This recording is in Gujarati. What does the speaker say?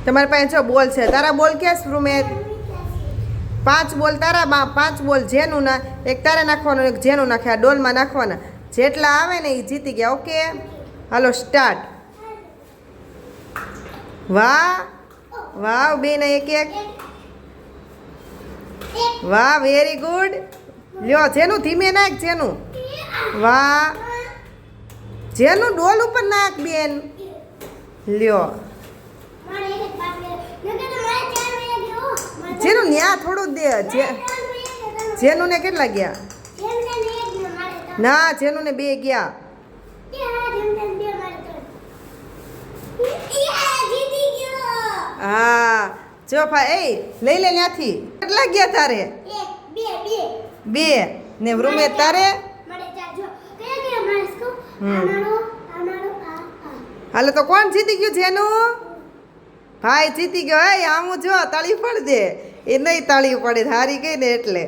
તમારી પાસે જો બોલ છે, તારા બોલ ક્યાં સ્પૃમેર? 5 બોલ તારા, 5 બોલ જેનું ના, એક તારે નાખવાનું, એક જેનું નાખે, આ ડોલમાં નાખવાના. જેટલા આવે ને એ જીતી ગયા. ઓકે, હાલો સ્ટાર્ટ. વાહ વાહ, બેન એક એક. વાહ, વેરી ગુડ. લ્યો જેનું ધીમે નાખ, જેનું. વાહ, જેનું ડોલ ઉપર નાખ બેન. લ્યો જેનું ન્યા થોડું દે. જેનું ને કેટલા ગયા? ના, જેનું ને 2 ગયા. હા જો ભાઈ, લઈ લે ત્યાંથી. કેટલા ગયા તારે? 2 ને રૂમે તારે. હાલો તો કોણ જીતી ગયું? જેનું ભાઈ જીતી ગયો. હે આમ જો તાળી પડ દે. એ નહીં તાળી પડે, હારી ગઈ ને એટલે.